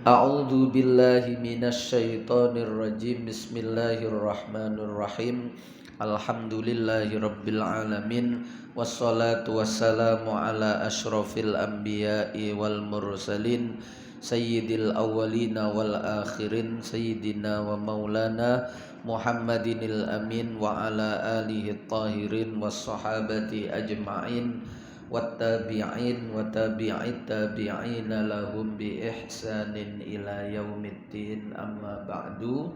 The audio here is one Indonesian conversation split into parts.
A'udzu billahi minasyaitonir rajim. Bismillahirrahmanirrahim. Alhamdulillahirabbil alamin. Wassalatu wassalamu ala asyrafil anbiya'i wal mursalin sayyidil awwalina wal akhirin sayyidina wa maulana Muhammadinil amin wa ala alihi tahirin was sahabati ajma'in wattabi'in wa tabi'it tabi'ina lahum bi ihsanin ila yaumiddin. Amma ba'du.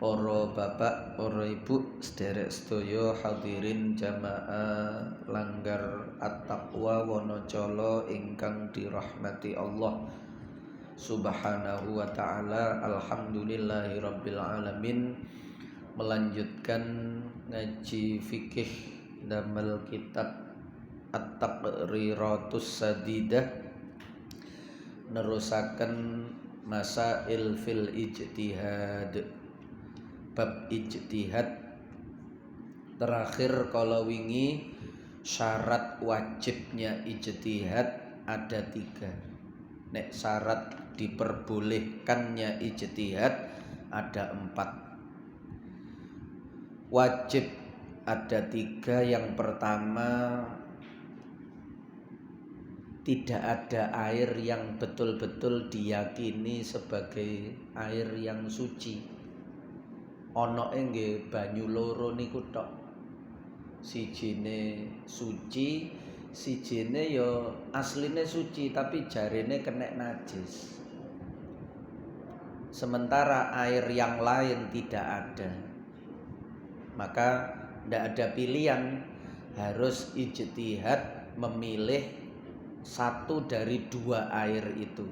Para bapak, para ibu, sederek sedaya hadirin jamaah langgar at-taqwa Wonocolo ingkang dirahmati Allah Subhanahu wa taala. Alhamdulillahirabbil alamin. Melanjutkan ngaji fikih damel kitab At-Taqriratus Sadidah, nerusaken masail fil ijtihad, bab ijtihad. Terakhir kalau wingi syarat wajibnya ijtihad ada 3. Nek syarat diperbolehkannya ijtihad ada 4. Wajib ada 3. Yang pertama, tidak ada air yang betul-betul diyakini sebagai air yang suci. Ana nggih banyu loro niku tok. Sijine suci, sijine ya asline suci tapi jarene kena najis. Sementara air yang lain tidak ada. Maka tidak ada pilihan, harus ijtihad memilih satu dari 2 air itu.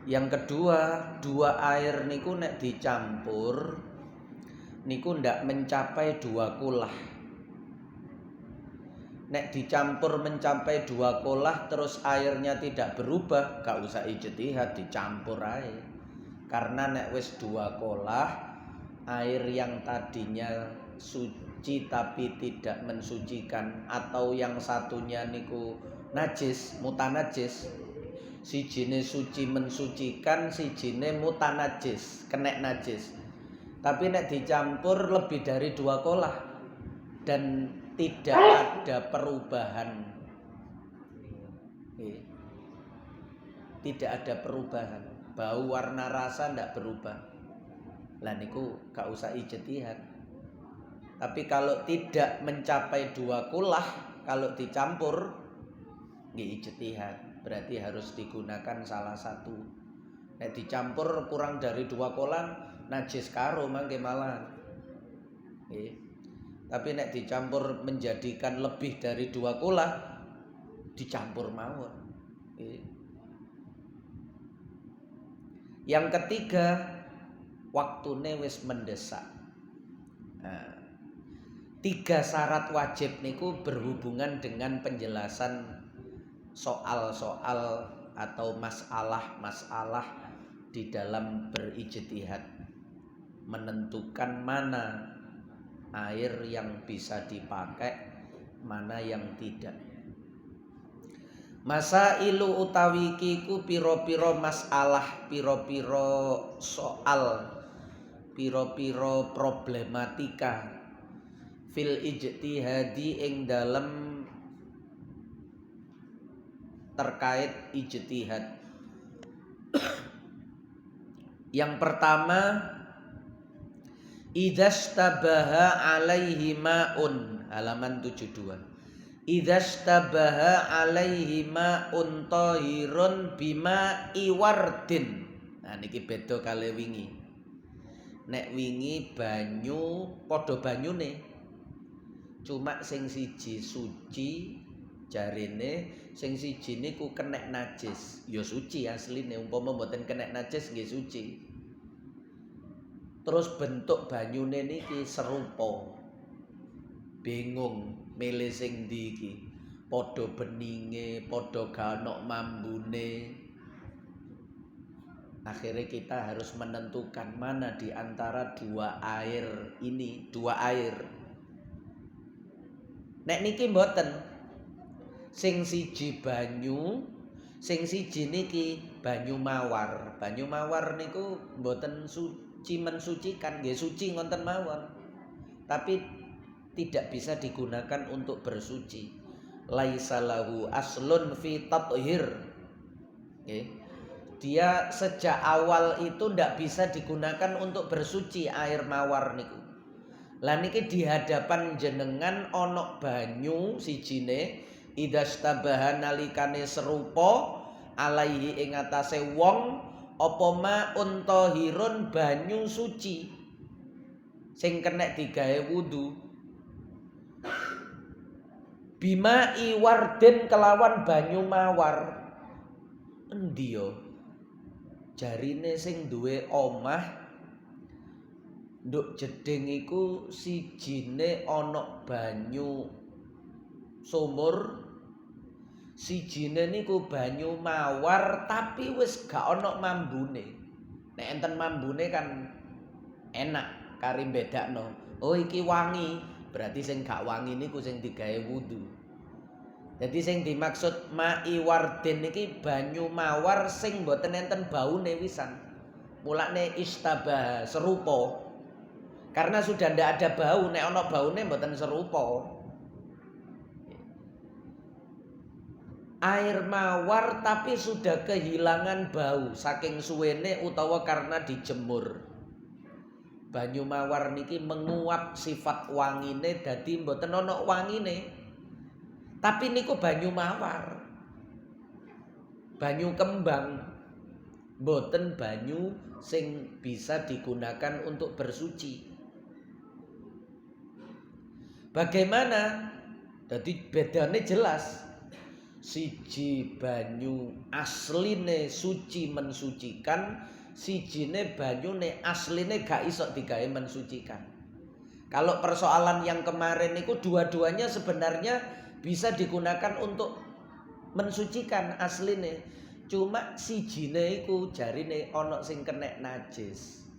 Yang kedua, 2 air niku nek dicampur niku ndak mencapai 2 kulah. Nek dicampur mencapai 2 kulah terus airnya tidak berubah, gak usah ijtihad, dicampur air. Karena nek wis 2 kulah, air yang tadinya suci tapi tidak mensucikan, atau yang satunya niku najis, mutanajis. Sijine suci mensucikan, sijine mutanajis, kena najis. Tapi nek dicampur lebih dari 2 kolah dan tidak ada perubahan. Tidak ada perubahan. Bau, warna, rasa ndak berubah. Lah niku gak usah ijtihad. Tapi kalau tidak mencapai 2 kulah, kalau dicampur nggih ijtihad. Berarti harus digunakan salah satu. Nek dicampur kurang dari 2 kolah najis karo mangke malahan. Tapi nek dicampur menjadikan lebih dari 2 kolah, dicampur mawon. Yang ketiga, waktune wis mendesak. 3 syarat wajib niku berhubungan dengan penjelasan soal-soal atau masalah-masalah di dalam berijtihad, menentukan mana air yang bisa dipakai, mana yang tidak. Masailu utawi kiku piro-piro masalah, piro-piro soal, piro-piro problematika fil ijtihadi ing dalem terkait ijtihad. Yang pertama, idzastabaha alaihi ma'un, halaman 72. Idzastabaha alaihi ma'un tahirun bima iwardin. Nah niki beda kali wingi. Nek wingi banyu padha banyune, cuma sing siji suci jarene, sing siji niku kena najis. Ya suci asline, umpama mboten kena najis nggih suci. Terus bentuk banyune niki serupa. Bingung milih sing ndi iki. Padha beninge, padha ganok mambune. Akhirnya kita harus menentukan mana di antara 2 air ini, 2 air. Nek niki mboten. Sing siji banyu, Sing siji niki banyu mawar. Banyu mawar niku mboten suci mensucikan, nggih suci ngonten mawon. Tapi tidak bisa digunakan untuk bersuci. Laisa lahu aslun fi tathhir. Nggih. Dia sejak awal itu ndak bisa digunakan untuk bersuci air mawar niku. Lah niki di hadapan jenengan ana banyu sijine idastabaha nalikane serupa alaihi ing atase wong apa maun tahirun banyu suci sing kenek digawe wudu bima iwardin kelawan banyu mawar endi yo jarine sing duwe omah nduk jeding iku sijine ana banyu sumur, sijine niku banyu mawar tapi wis gak ana mambune. Nek enten mambune kan enak kari bedakno. Oh iki wangi, berarti sing gak wangi niku sing digawe wudu. Jadi sing dimaksud ma'i wardin niki banyu mawar sing mboten enten baune wisan. Mulane istabah serupa. Karena sudah ndak ada bau, nek ana baune mboten serupa. Air mawar tapi sudah kehilangan bau saking suwene utawa karena dijemur. Banyu mawar niki menguap sifat wangine dadi mboten ana wangine. Tapi niku banyu mawar. Banyu kembang. Mboten banyu sing bisa digunakan untuk bersuci. Bagaimana? Jadi bedane jelas. Siji banyu asline suci mensucikan, sijine banyune asline gak iso digawe mensucikan. Kalau persoalan yang kemarin itu dua-duanya sebenarnya bisa digunakan untuk mensucikan asline. Cuma sijine iku jarine ana sing kenek najis.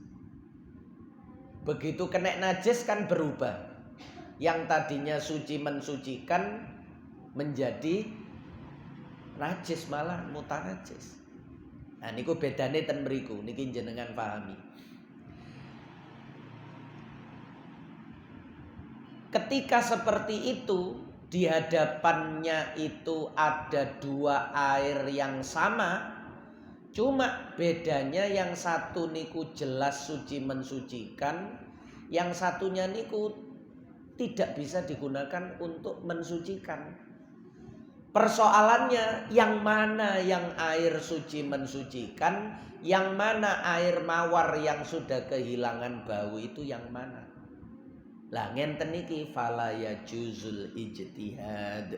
Begitu kenek najis kan berubah. Yang tadinya suci mensucikan menjadi najis malah mutanajis. Nah niku bedane ten mriku niki jenengan pahami. Ketika seperti itu di hadapannya itu ada dua air yang sama, cuma bedanya yang satu niku jelas suci mensucikan, yang satunya niku tidak bisa digunakan untuk mensucikan. Persoalannya yang mana yang air suci mensucikan, yang mana air mawar yang sudah kehilangan bau itu yang mana? Lah ngenten iki fala yajuzul ijtihad.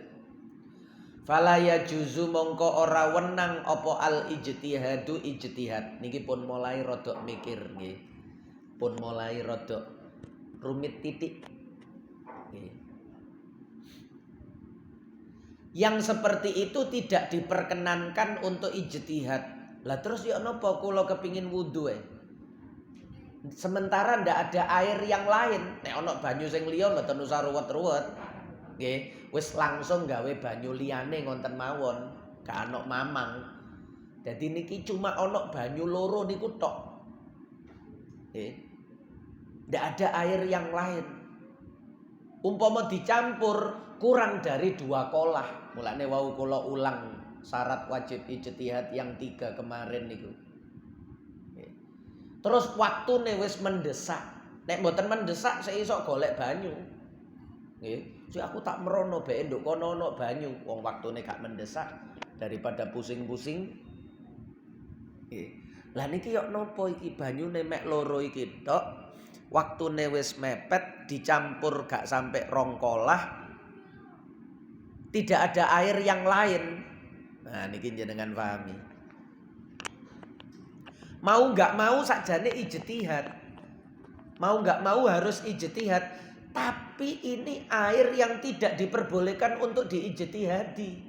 Fala yajuzu mongko ora wenang apa al ijtihadu ijtihad. Niki pun mulai rodok mikir nggih. Pun mulai rodok rumit titik. Yang seperti itu tidak diperkenankan untuk ijtihad. Lah terus ya napa kula kepingin wudu sementara ndak ada air yang lain. Nek ana banyu sing liya mboten usah ruwet-ruwet. Nggih, wis langsung gawe banyu liyane ngonten mawon, gak ana mamang. Dadi niki cuma ana banyu loro niku tok. Nggih. Ndak ada air yang lain. Umpama dicampur kurang dari 2 kolah. Mulane wau kula ulang syarat wajib ijtihad yang 3 kemarin niku. Terus waktune wis mendesak. Nek mboten mendesak saya iso golek banyu. Nggih, si aku tak merono bae nduk kono ana banyu. Wong waktune gak mendesak daripada pusing-pusing. Nggih. Lah niki yo napa iki banyune mek loro iki tok. Waktune wis mepet dicampur gak sampai 2 kolah. Tidak ada air yang lain. Nah niki jenengan pahami. Mau nggak mau sakjane ijtihad. Mau nggak mau harus ijtihad. Tapi ini air yang tidak diperbolehkan untuk diijtihadi.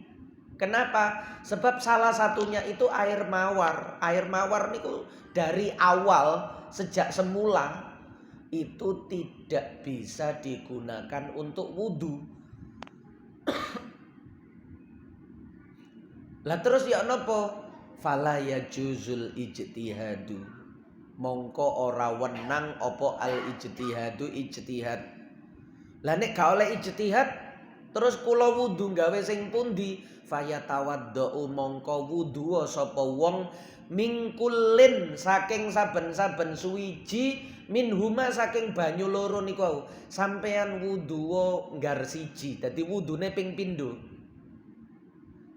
Kenapa? Sebab salah satunya itu air mawar. Air mawar niku dari awal sejak semula itu tidak bisa digunakan untuk wudu. Lah terus ya napa? Fala yajuzul ijtihadu. Mongko ora wenang apa al ijtihadu ijtihad. Lah nek gak oleh ijtihad terus kula wudu gawe sing pundi? Fayatawaddau mongko wudu sapa wong mingkulin saking saben-saben suwiji minhuma saking banyu loro niku. Sampean wudu nggar siji. Dadi wudune ping pindho.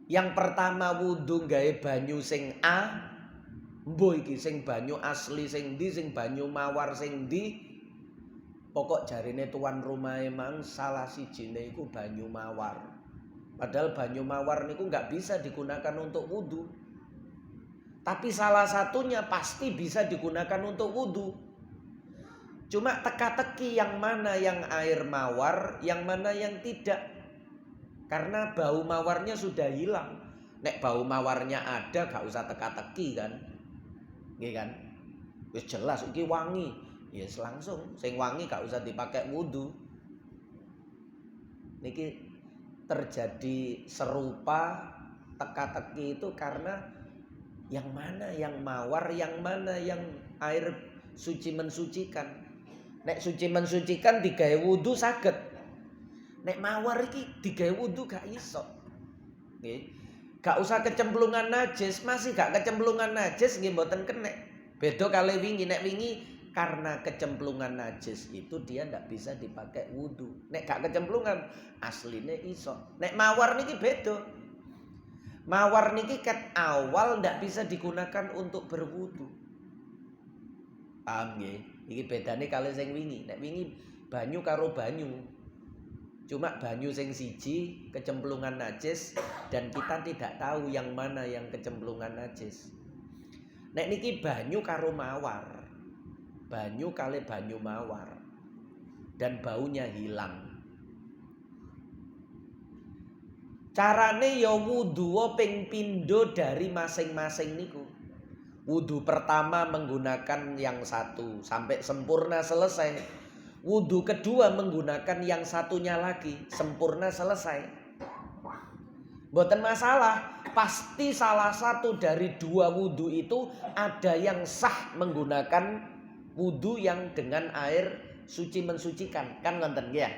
Yang pertama wudu gawe banyu sing A. Mbuh iki sing banyu asli sing ndi, sing banyu mawar sing ndi. Pokok jarine tuan rumahe mang salah sijine iku banyu mawar. Padahal banyu mawar niku nggak bisa digunakan untuk wudu. Tapi salah satunya pasti bisa digunakan untuk wudu. Cuma teka-teki yang mana yang air mawar, yang mana yang tidak. Karena bau mawarnya sudah hilang. Nek bau mawarnya ada gak usah teka-teki kan. Nggih kan? Wis jelas iki wangi. Yes langsung sing wangi gak usah dipakai wudu. Niki terjadi serupa teka-teki itu karena yang mana yang mawar, yang mana yang air suci mensucikan. Nek suci mensucikan digawe wudu saged. Nek mawar iki digawe wudu gak iso. Nggih. Gak usah kecemplungan najis, masih gak kecemplungan najis nggih mboten kenek. Beda kali wingi, nek wingi karena kecemplungan najis itu dia ndak bisa dipakai wudu. Nek gak kecemplungan asline iso. Nek mawar niki beda. Mawar niki ket awal ndak bisa digunakan untuk berwudu. Paham nggih? Iki bedane kali sing wingi. Nek wingi banyu karo banyu. Cuma banyu sing siji kecemplungan najis dan kita tidak tahu yang mana yang kecemplungan najis. Nek niki banyu karo mawar. Banyu kali banyu mawar. Dan baunya hilang. Carane ya wudu ping pindho dari masing-masing niku. Wudu pertama menggunakan yang satu sampai sempurna selesai. Wudu kedua menggunakan yang satunya lagi sempurna selesai. Mboten masalah, pasti salah satu dari dua wudu itu ada yang sah menggunakan wudu yang dengan air suci mensucikan, kan ngoten ya.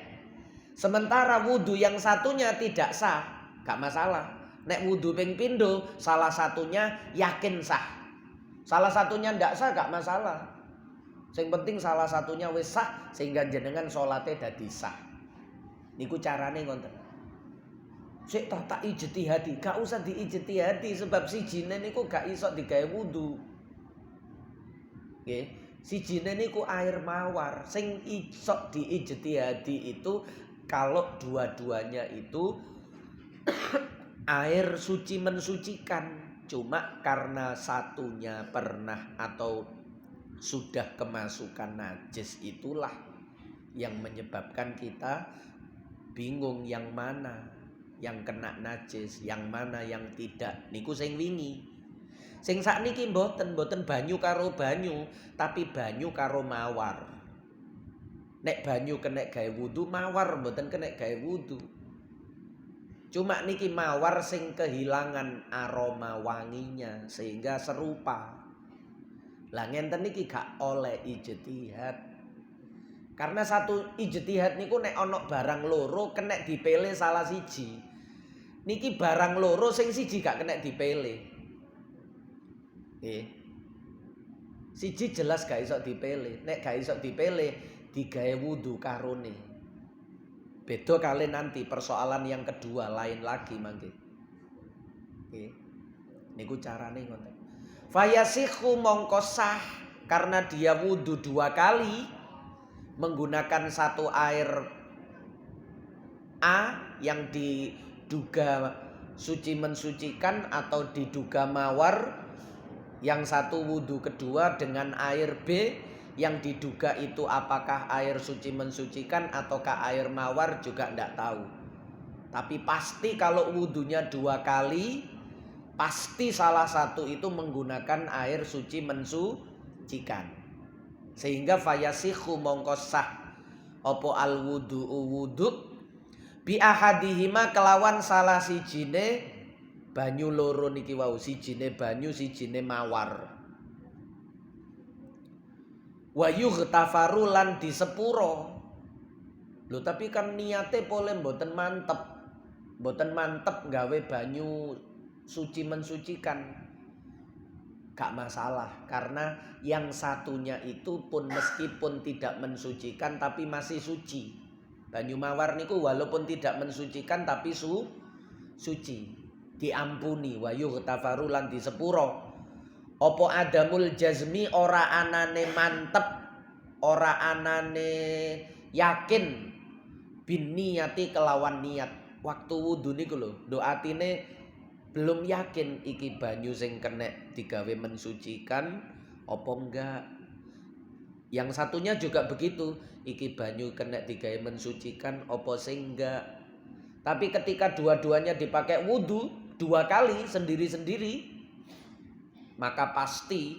Sementara wudu yang satunya tidak sah, gak masalah. Nek wudu ping pindho salah satunya yakin sah. Salah satunya ndak sah gak masalah. Sing penting salah satunya wis sah sehingga jenengan salate dadi sah. Niku carane ngoten. Sik tak ijtihadi, gak usah diijtihadi sebab sijine niku gak iso digawe wudu. Nggih, sijine niku air mawar. Sing iso diijtihadi itu kalau dua-duanya itu air suci mensucikan. Cuma karena satunya pernah atau sudah kemasukan najis itulah yang menyebabkan kita bingung yang mana yang kena najis, yang mana yang tidak. Niku sing wingi. Sing sakniki mboten banyu karo banyu, tapi banyu karo mawar. Nek banyu kena gawe wudu, mawar mboten kena gawe wudu. Cuma niki mawar sing kehilangan aroma wanginya sehingga serupa. Lah ngenten niki gak oleh ijtihad. Karena satu ijtihad niku nek ana barang loro kena dipilih salah siji. Niki barang loro sing siji gak kena dipilih. Siji jelas gak iso dipilih. Nek gak iso dipilih digawe wudu karone. Beda kali nanti persoalan yang kedua lain lagi mangke. Niku carane ngoten. Fayasihu mongko sah karena dia wudu dua kali menggunakan satu air A yang diduga suci mensucikan atau diduga mawar, yang satu wudu kedua dengan air B yang diduga itu apakah air suci mensucikan ataukah air mawar juga tidak tahu. Tapi pasti kalau wudunya dua kali pasti salah satu itu menggunakan air suci mensucikan. Sehingga fayasihu mongko sah opo al wudu bi ahadihima kelawan salah sijine Banyu loro niki wau, sijine banyu, sijine mawar. Wa yughtafaru lan disepuro. Lho tapi kan niate pole mboten mantep. Mboten mantep gawe banyu suci mensucikan. Gak masalah karena yang satunya itu pun meskipun tidak mensucikan tapi masih suci. Banyu mawar niku walaupun tidak mensucikan tapi suci. Diampuni wa yughtafaru lan disepuro. Apa adamul jazmi ora anane mantep, ora anane yakin bin niyati kelawan niat. Waktu wudu niku lho, doatine belum yakin iki banyu sing kenek digawe mensucikan apa enggak. Yang satunya juga begitu, iki banyu kenek digawe mensucikan apa sing enggak. Tapi ketika dua-duanya dipakai wudu 2 kali sendiri-sendiri, maka pasti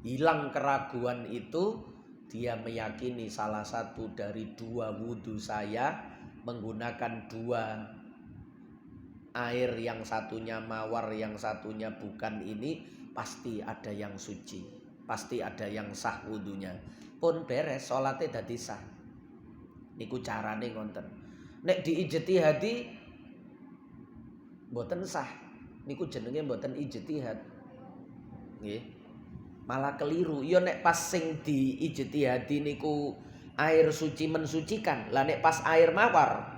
hilang keraguan itu. Dia meyakini salah satu dari 2 wudu saya menggunakan 2 air, yang satunya mawar, yang satunya bukan, ini pasti ada yang suci, pasti ada yang sah wudunya. Pun beres, sholatnya dadi sah. Niku carane ngonten. Nek diijtihadi mboten sah, niku jenenge mboten ijtihad. Nggih. Malah keliru. Ya nek pas sing diijtihadi niku air suci mensucikan. Lah nek pas air mawar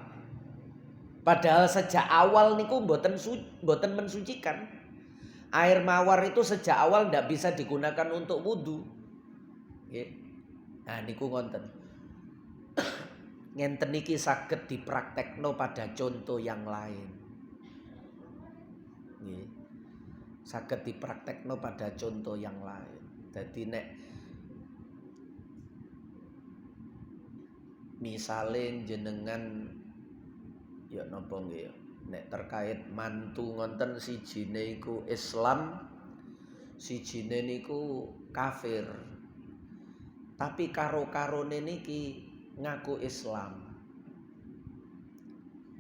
padahal sejak awal niku mboten mensucikan. Air mawar itu sejak awal ndak bisa digunakan untuk wudu. Nggih. Nah niku ngonten. Ngenten iki saged dipraktekno pada contoh yang lain. Nggih. Saged dipraktekno pada contoh yang lain. Dadi nek misale jenengan ya napa nggih ya, nek terkait mantu ngonten sijine iku Islam, sijine niku kafir. Tapi karo-karone niki ngaku Islam.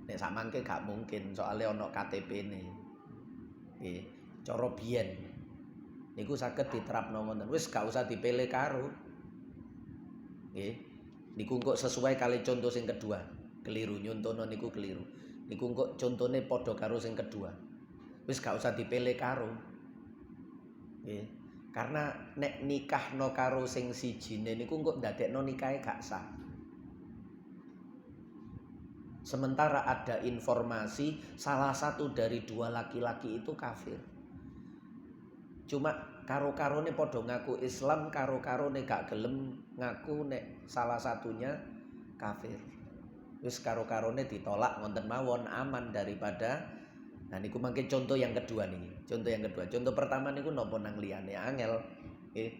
Nek samangke gak mungkin soalnya ana KTP-ne. Nggih, cara biyen niku saged diterapno ngoten. Wis gak usah dipilih karo. Nggih. Niku kok sesuai kali contoh sing kedua. Keliru nyontono niku keliru. Niku kok contone padha karo sing kedua. Wis gak usah dipilih karo. Nggih. Karena nek nikahno karo sing sijine niku kok ndadekno nikahe gak sah. Sementara ada informasi salah satu dari 2 laki-laki itu kafir. Cuma karo-karone padha ngaku Islam, karo-karone gak gelem ngaku nek salah satunya kafir. Wis karo-karone ditolak ngonten mawon, aman daripada. Nah niku mangke contoh yang kedua niki. Contoh yang kedua. Contoh pertama niku napa nang liyane angel. Nggih.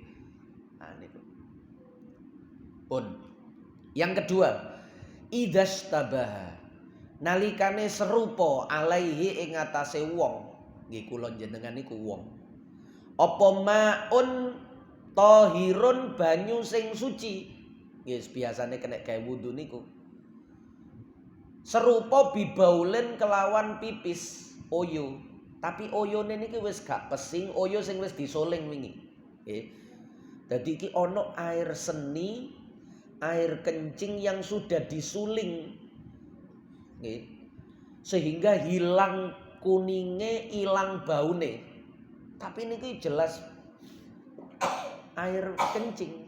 Nah niku. Pun. Yang kedua, idzastabaha. Nalikane serupa alaihi ing atase wong. Nggih kula jenengan niku wong. Apa maun tahirun banyu sing suci. Nggih biasane kena gawe wudu niku. Serupa bibaulen kelawan pipis oyo. Tapi oyone niki wis gak pesing, oyo sing wis disoling wingi. Nggih. Dadi iki ana air seni, air kencing yang sudah disuling. Nggih. Sehingga hilang kuninge, hilang baune. Tapi niki jelas air kencing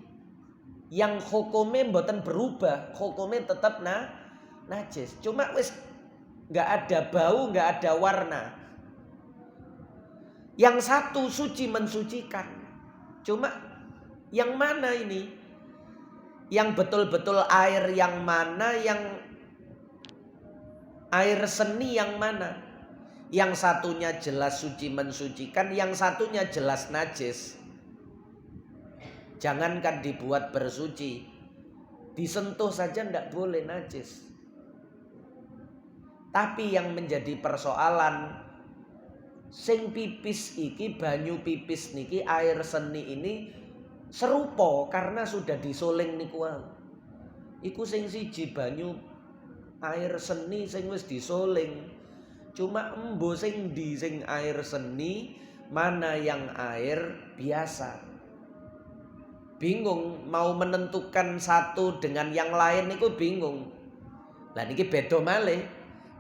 yang hukume mboten berubah, hukume tetap najis. Cuma wis nggak ada bau, nggak ada warna. Yang satu suci mensucikan. Cuma yang mana ini? Yang betul-betul air yang mana, yang air seni yang mana? Yang satunya jelas suci mensucikan, yang satunya jelas najis. Jangankan dibuat bersuci, disentuh saja ndak boleh najis. Tapi yang menjadi persoalan, sing pipis iki, banyu pipis niki, air seni ini serupa karena sudah disoling niku. Iku sing siji banyu air seni sing wis disoling. Cuma embo sing di sing air seni, mana yang air biasa. Bingung mau menentukan satu dengan yang lain niku bingung. Lah niki beda malih.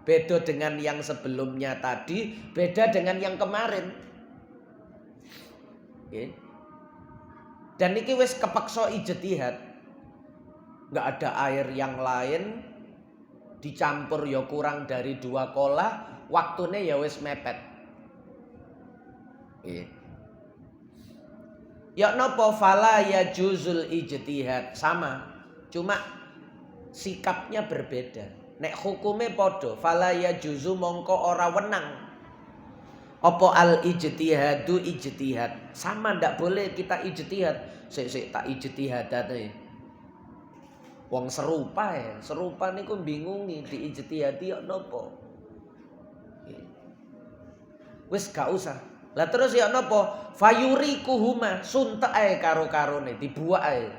Beda dengan yang sebelumnya tadi, beda dengan yang kemarin. Nggih. Dan niki wis kepeksa ijtihad. Enggak ada air yang lain dicampur ya kurang dari 2 kolah, waktune ya wis mepet. Nggih. Ya napa fala ya juzul ijtihad sama. Cuma sikapnya berbeda. Nek hukume padha, fala ya juzu mongko ora wenang. Apa al ijtihadu ijtihad. Sama ndak boleh kita ijtihad. Sik tak ijtihadate. Wong serupa ya, serupa niku bingungi di ijtihadi ya napa. Wis gak usah. Lah terus ya napa? Fayurikuhuma, suntek ae karo-karone, dibuak ae.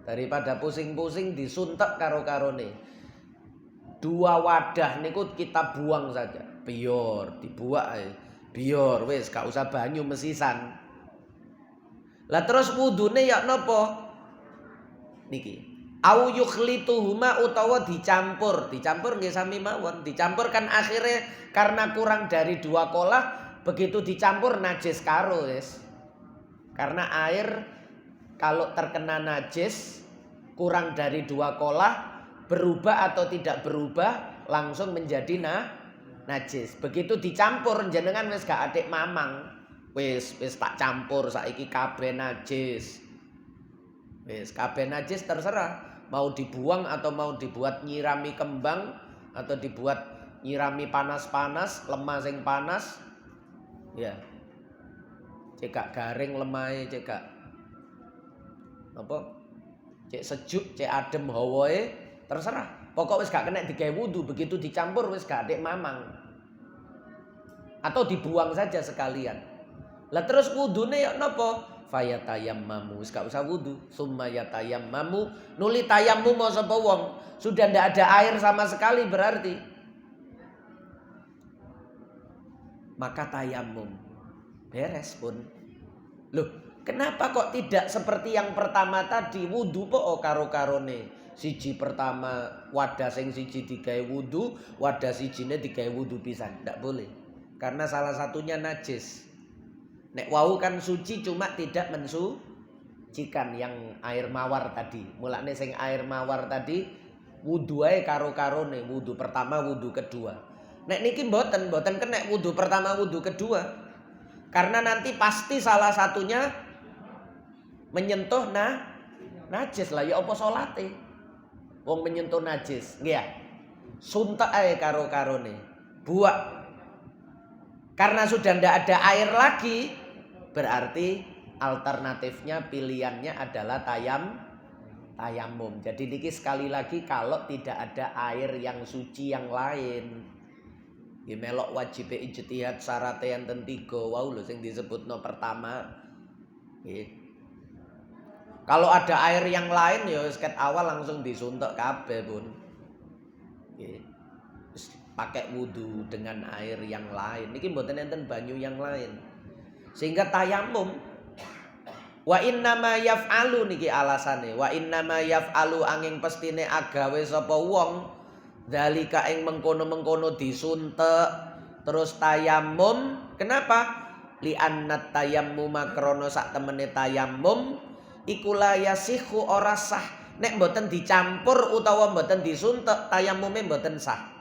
Daripada pusing-pusing disuntek karo-karone. 2 wadah niku kita buang saja. Biyor, dibuak ae. Biyor wis gak usah banyu mesisan. Lah terus wudune ya napa? Niki. Au yukhlituhuma utawa dicampur. Dicampur nggih sami mawon. Dicampur kan akhirnya karena kurang dari 2 kolah, begitu dicampur najis karo wis. Karena air kalau terkena najis kurang dari 2 kolah, berubah atau tidak berubah langsung menjadi najis. Begitu dicampur jenengan wis gak atik mamang. Wis tak campur saiki kabeh najis. Wis kabeh najis terserah. Mau dibuang atau mau dibuat nyirami kembang atau dibuat nyirami panas-panas, lemah sing panas. Ya. Cekak garing lemahe cekak apa? Cek sejuk, cek adem hawae terserah. Pokok wis gak kena digawe wudu, begitu dicampur wis gak adik mamang. Atau dibuang saja sekalian. Lah terus wudune ya napa? Fayatayammamu, wis gak usah wudu. Summa yatayammamu, nuli tayammum sapa wong. Sudah ndak ada air sama sekali berarti. Maka tayammum. Beres pun. Loh, kenapa kok tidak seperti yang pertama tadi? Wudu po karo-karone. Siji pertama wadah sing siji digawe wudu, wadah sijine digawe wudu pisan. Ndak boleh. Karena salah satunya najis. Nek wau kan suci cuma tidak mensucikan yang air mawar tadi. Mulane sing air mawar tadi wudu ae karo-karone, wudu pertama, wudu kedua. Nek niki mboten kena wudu pertama, wudu kedua. Karena nanti pasti salah satunya menyentuh najis lah ya apa salate. Wong menyentuh najis, nggih ya. Suntek ae karo-karone. Buak. Karena sudah ndak ada air lagi, berarti alternatifnya pilihannya adalah tayammum. Jadi niki sekali lagi kalau tidak ada air yang suci yang lain. Nggih melok wajib ijtihad syaratnya enten 3 wau lho sing disebutno pertama. Nggih. Kalau ada air yang lain ya seket awal langsung disuntek kabeh pun. Nggih. Pakai wudu dengan air yang lain. Niki mboten enten banyu yang lain. Sehingga tayammum wa innama yaf'alu niki alasane. Wa innama yaf'alu angin pestine agawe sapa wong dalika ing mengkono-mengkono disuntek terus tayammum. Kenapa? Li anna tayammum krana sak temene tayammum iku la yasihu ora sah. Nek mboten dicampur utawa mboten disuntek tayammume mboten sah.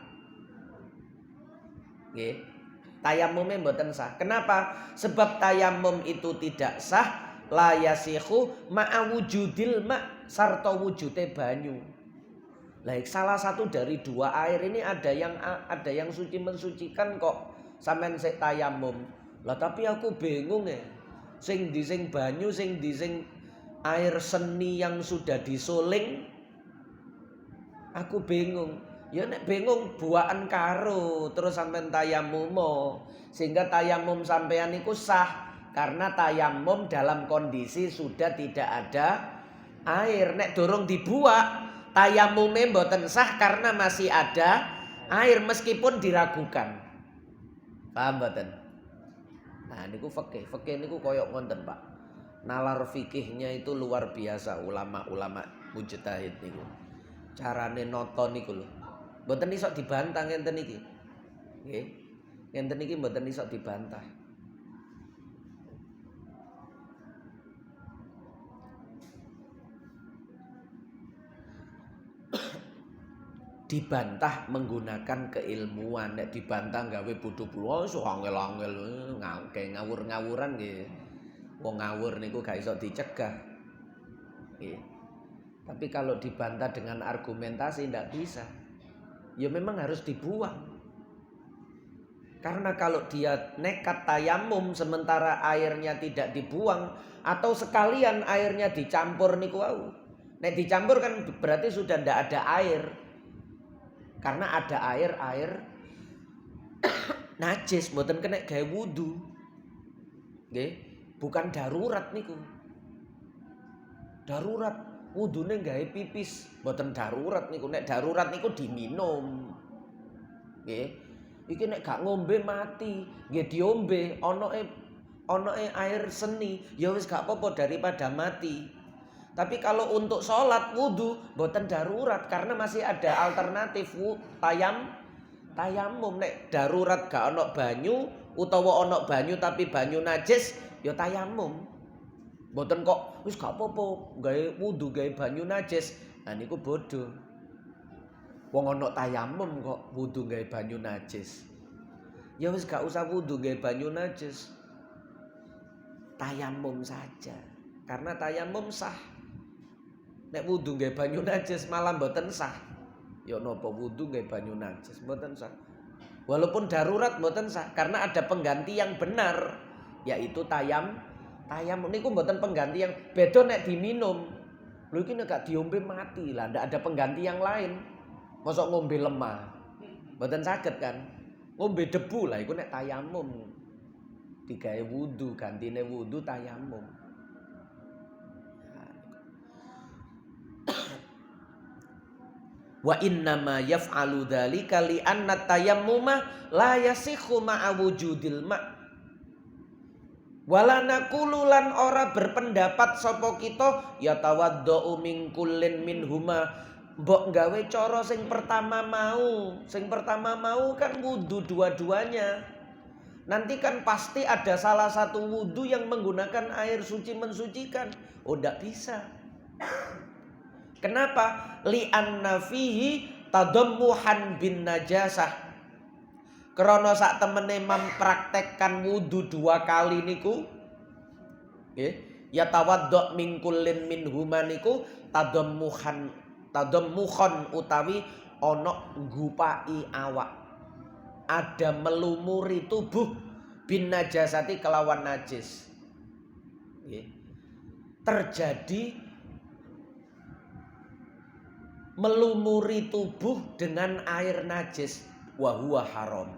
Nggih. Tayammume mboten sah. Kenapa? Sebab tayammum itu tidak sah la yasihu ma'a wujudil ma sarta wujude banyu. Lah salah satu dari 2 air ini ada yang suci mensucikan kok sampean sik tayammum. Lah tapi aku bingung ya. Sing di sing banyu, sing di sing air seni yang sudah disuling. Aku bingung. Ya nek bingung buakan karo terus sampean tayammum. Sehingga tayammum sampean iku sah karena tayammum dalam kondisi sudah tidak ada air. Nek durung dibuak tayammume mboten sah karena masih ada air meskipun diragukan. Paham mboten? Nah niku fikih. Fikih niku koyok ngonten, Pak. Nalar fikihnya itu luar biasa ulama-ulama mujtahid niku. Carane nata niku lho. Mboten iso dibantah ngenten iki. Nggih. Ngenten iki mboten iso dibantah. Dibantah menggunakan keilmuan, nek dibantah gawe bodho-bodho iso angel-angel ngawur-ngawuran nggih. Wong ngawur niku gak iso dicegah. Nggih. Tapi kalau dibantah dengan argumentasi ndak bisa. Ya memang harus dibuang. Karena kalau dia nekat tayamum sementara airnya tidak dibuang atau sekalian airnya dicampur niku wau. Nek dicampur kan berarti sudah ndak ada air. Karena ada air najis mboten kena gawe wudu. Nggih, bukan darurat niku. Darurat wudune gawe pipis, mboten darurat niku. Nek darurat niku diminum. Nggih. Iki nek gak ngombe mati, nggih diombe onoke air seni, ya wis gak apa-apa daripada mati. Tapi kalau untuk sholat wudu mboten darurat karena masih ada alternatif tayamum. Nek darurat gak ono banyu utawa ono banyu tapi banyu najis ya tayamum. Mboten kok wis gak apa-apa gawe wudu gawe banyu najis. Nah niku bodoh. Wong ono tayamum kok wudu gawe banyu najis. Ya wis gak usah wudu gawe banyu najis. Tayamum saja. Karena tayamum sah. Nek wudu gawe banyu najis malah mboten sah. Ya napa wudu gawe banyu najis mboten sah. Walaupun darurat mboten sah karena ada pengganti yang benar yaitu tayamum niku mboten pengganti yang beda nek diminum. Lho iki nek gak diombe mati lah, ndak ada pengganti yang lain. Mosok ngombe lemah. Mboten saged kan? Ngombe debu lah iku nek tayamum. Digawe wudu, gantine wudu tayamum. Wa innama yaf'alu dzalika li anna tayammuma la yasikhu ma'a wujudil ma'. Wala naqulu lan ora berpendapat sapa kita ya tawaddau min kullin minhuma mbok gawe cara sing pertama mau. Sing pertama mau kan wudu dua-duanya. Nanti kan pasti ada salah satu wudu yang menggunakan air suci mensucikan. Oh ndak bisa. Kenapa? Li'anna fihi tadammuhan bin najasah. Krana sak temene mempraktekkan wudu 2 kali niku nggih, ya tawaddu min kullin minhuma niku tadammuhan utawi ana nggupai awak. Ada melumuri tubuh bin najasati kelawan najis. Nggih. Terjadi melumuri tubuh dengan air najis wa huwa haram.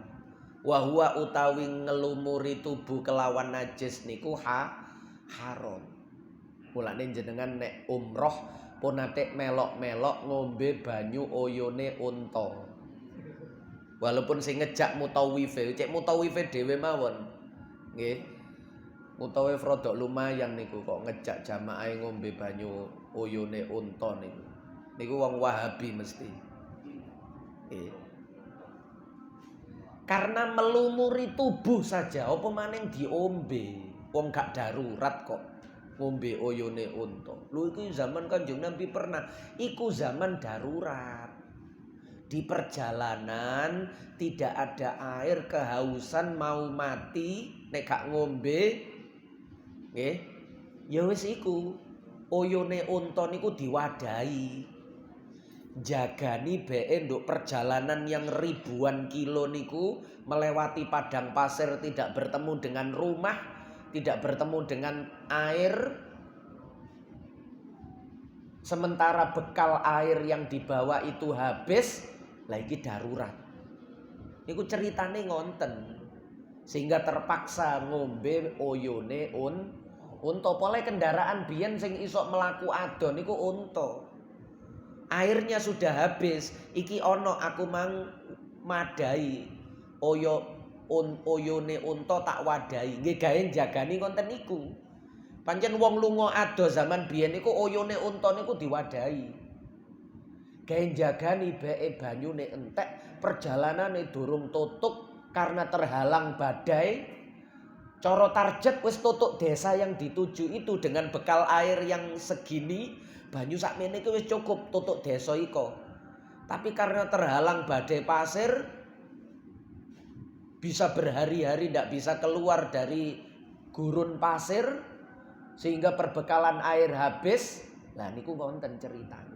Wa huwa utawi ngelumuri tubuh kelawan najis niku haram. Mulane jenengan nek umroh pun ate melok-melok ngombe banyu oyone unta. Walaupun sing ngejak mutawife, cek mutawife dhewe mawon. Nggih. Mutawif rodok lumayan niku kok ngejak jamaah ngombe banyu oyone unta niku. Niku wong Wahabi mesti. Karena melumuri tubuh saja apa maning diombe. Wong gak darurat kok ngombe oyone unta. Lho iku zaman Kanjeng Nabi pernah. Iku zaman darurat. Di perjalanan tidak ada air, kehausan mau mati, nek gak ngombe nggih. Ya wis iku. Oyone unta niku diwadahi. Jagani beke nduk perjalanan yang ribuan kilo niku melewati padang pasir tidak bertemu dengan rumah, tidak bertemu dengan air. Sementara bekal air yang dibawa itu habis, lah iki darurat. Niku ceritane ngonten. Sehingga terpaksa ngombe oyone unta. Pole kendaraan biyen sing iso melaku adon niku unta. Airnya sudah habis, iki ono aku mang madai oyo oyone unta tak wadahi. Nggih gawe jagani konten niku. Pancen wong lunga ado zaman biyen niku oyone unta niku diwadahi. Gawe jagani beke banyune entek, perjalanane durung tutuk karena terhalang badai. Coro target wis tutuk desa yang dituju itu dengan bekal air yang segini, banyu sakmene iki wis cukup tutuk desa iko. Tapi karena terhalang badai pasir, bisa berhari-hari tidak bisa keluar dari gurun pasir, sehingga perbekalan air habis. Lah niku wonten ceritane.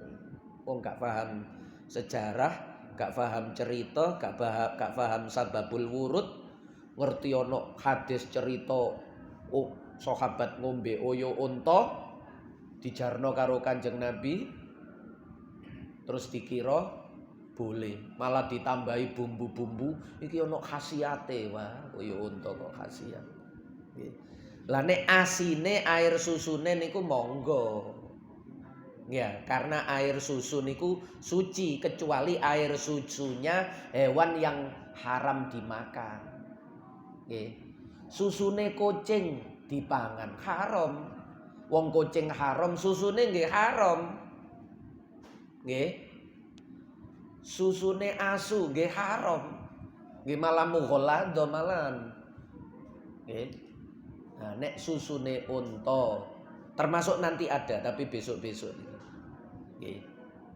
Wong gak paham sejarah, gak paham cerita, gak paham sababul wurud, ngerti ana hadis cerita sahabat ngombe oyo unta dijarno karo Kanjeng Nabi, terus dikira boleh, malah ditambahi bumbu-bumbu iki ana khasiate. Wah oyo unta kok khasiat. Lah nek asine air susune niku monggo. Ya, karena air susu niku suci, kecuali air susunya hewan yang haram dimakan. Nggih. Susune kucing dipangan haram. Wong kucing haram, susune nggih haram. Nggih. Susune asu nggih haram. Nggih malah mughalladha malan. Nggih. Nah, nek susune unta termasuk nanti ada, tapi besok-besok ini. Nggih,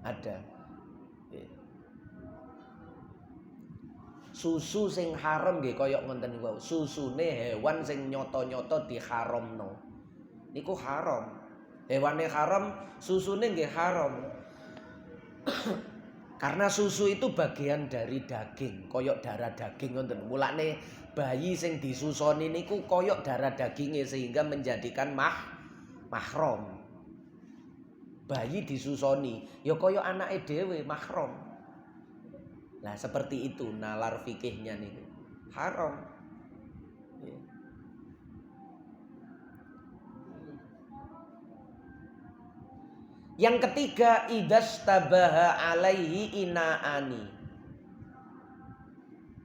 ada. Nggih. Susu sing haram nggih kaya ngoten niku. Susune hewan sing nyata-nyata diharamno. Niku haram. Hewane haram, susune nggih haram. Karena susu itu bagian dari daging, koyok darah daging ngoten. Mulane bayi sing disusoni niku koyok darah dagingnya sehingga menjadikan mahram. Bayi disusoni, ya koyok anake dhewe mahram. Nah seperti itu nalar fikihnya niku. Haram. Yang ketiga, idzastabaha alaihi inaani.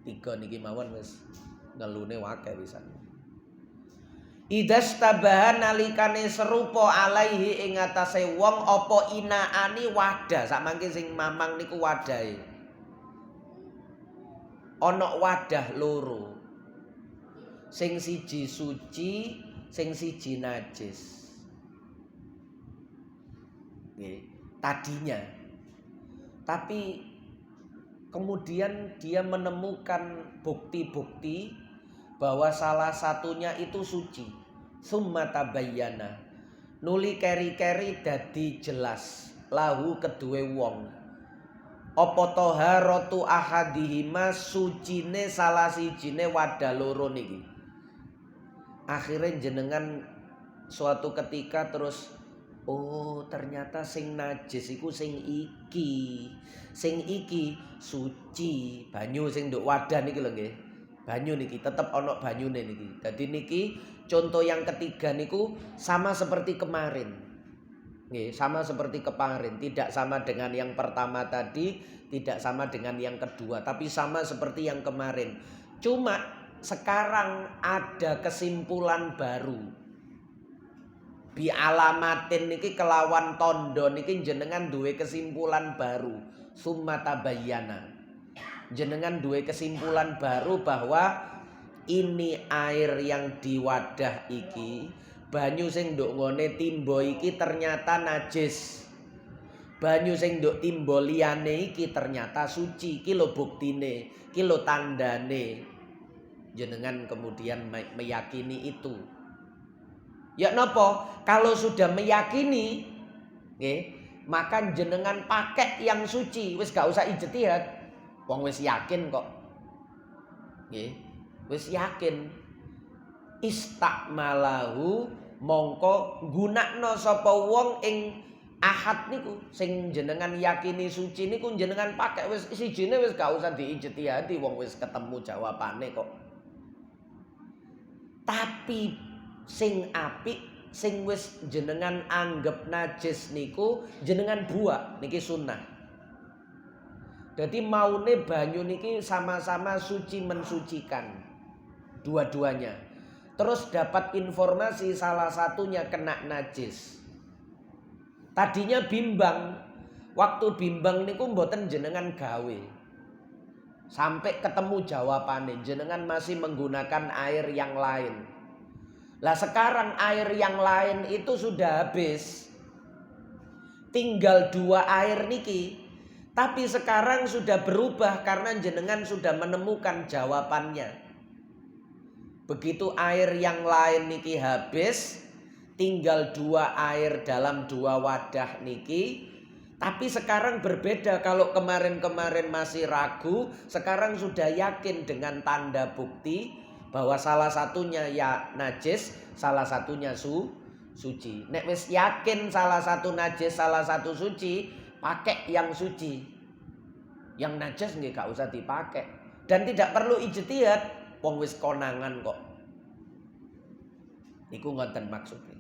3 niki mawon wis ngelune wae pisan. Idzastabaha nalikane serupa alaihi ing atase wong apa inaani wadah. Sakmangke sing mamang niku wadahe. Ana wadah loro. Sing siji suci, sing siji najis. Tadinya, tapi kemudian dia menemukan bukti-bukti bahwa salah satunya itu suci. Summa tabayyana, nuli keri-keri dadi jelas lahu kedue wong apa taharatu ahadihima sucine salah sijine wadah loro niki. Akhirnya jenengan suatu ketika terus, oh ternyata sing najis iku sing iki. Sing iki suci. Banyu sing nduk wadah niki lho nggih. Banyu niki tetep ana banyune niki. Dadi niki contoh yang ketiga niku sama seperti kemarin. Nggih, sama seperti kemarin, tidak sama dengan yang pertama tadi, tidak sama dengan yang kedua, tapi sama seperti yang kemarin. Cuma sekarang ada kesimpulan baru. Bi alamatin niki kelawan tondo niki jenengan duwe kesimpulan baru. Summa tabayyana. Jenengan duwe kesimpulan baru bahwa ini air yang di wadah iki, banyu sing nduk ngone timbo iki ternyata najis. Banyu sing nduk timbo liyane iki ternyata suci. Iki lho buktine, iki lho tandane. Jenengan kemudian meyakini itu. Ya napa? Kalau sudah meyakini, maka jenengan pakai yang suci, wis gak usah ijtihad. Wong wis yakin kok. Wis yakin. Istakmalahu mongko gunakno sapa wong ing ahad niku sing jenengan yakini suci niku jenengan pakai wis sijine wis gak usah diijtihadi, wong wis ketemu jawabane kok. Tapi sing apik sing wis jenengan anggap najis niku jenengan buak niki sunnah. Jadi maune banyu niki sama-sama suci mensucikan. dua-duanya. Terus dapat informasi salah satunya kena najis. Tadinya bimbang. Waktu bimbang niku mboten jenengan gawe. Sampai ketemu jawabannya, jenengan masih menggunakan air yang lain. Lah sekarang air yang lain itu sudah habis. Tinggal 2 air niki. Tapi sekarang sudah berubah karena jenengan sudah menemukan jawabannya. Begitu air yang lain niki habis, tinggal 2 air dalam 2 wadah niki. Tapi sekarang berbeda. Kalau kemarin-kemarin masih ragu, sekarang sudah yakin dengan tanda bukti bahwa salah satunya ya najis, salah satunya suci. Nek wis yakin salah satu najis, salah satu suci, pakai yang suci. Yang najis nggih gak usah dipakai. Dan tidak perlu ijtihad, wong wis konangan kok. Niku ngoten maksudnya.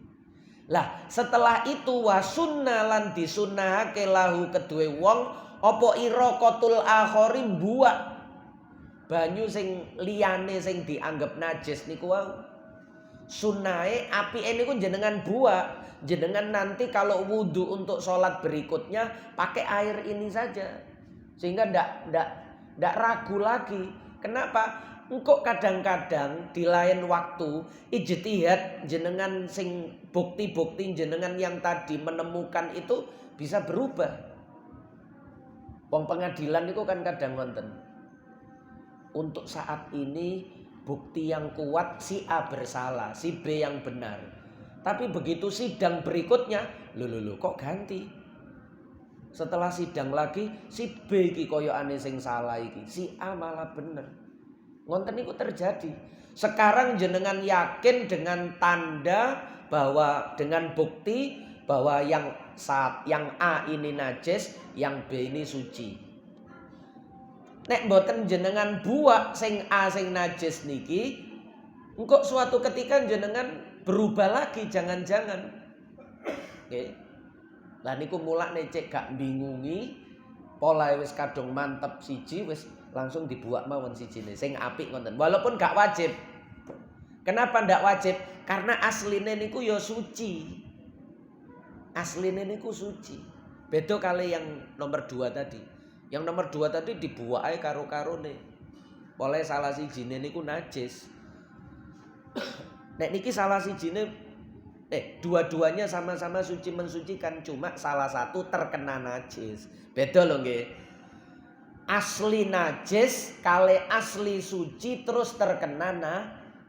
Lah setelah itu wasunna lan disunnahake lahu kedue wong apa iraqatul akhari buak banyu sing liyane sing dianggap najis niku wau. Sunnahe apike niku jenengan buak. Jenengan nanti kalau wudu untuk sholat berikutnya pakai air ini saja. Sehingga ndak ragu lagi. Kenapa? Engkau kadang-kadang di lain waktu ijtihad jenengan sing bukti-bukti jenengan yang tadi menemukan itu bisa berubah. Wong pengadilan itu kan kadang wonten. Untuk saat ini bukti yang kuat si A bersalah, si B yang benar. Tapi begitu sidang berikutnya, lho kok ganti? Setelah sidang lagi si B iki koyokane sing salah iki, si A malah bener. Ngonten niku terjadi. Sekarang jenengan yakin dengan tanda bahwa dengan bukti bahwa yang A ini najis, yang B ini suci. Nek mboten jenengan buak sing A sing najis niki, engko suatu ketika jenengan berubah lagi jangan-jangan. Nggih. Lah niku mulane cek gak bingungi, pola wis kadung mantep siji wis langsung dibuak mawon sijine sing apik ngoten. Walaupun gak wajib. Kenapa ndak wajib? Karena asline niku ya suci. Asline niku suci. Beda kali yang nomor 2 tadi. Yang nomor 2 tadi dibuak ae karo-karone. Oleh salah sijine niku najis. Nek niki salah sijine dua-duanya sama-sama suci mensucikan, cuma salah satu terkena najis. Beda lho nggih. Asli najis kali asli suci terus terkena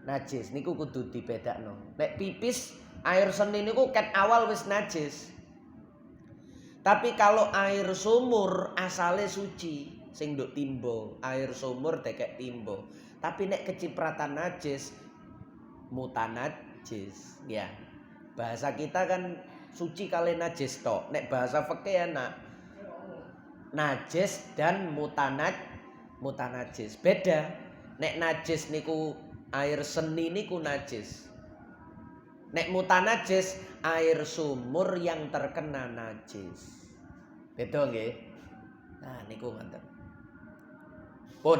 najis niku kudu dibedakno. Nek pipis air seni niku ket awal wis najis. Tapi kalau air sumur asale suci sing nduk timbo, air sumur dekek timbo. Tapi nek kecipratan najis mutanajis ya. Bahasa kita kan suci kali najis tok. Nek bahasa fikih enak najis dan mutanajis. Beda. Nek najis niku air seni niku najis. Nek mutanajis air sumur yang terkena najis. Beda nggih? Nah niku ngoten. Pun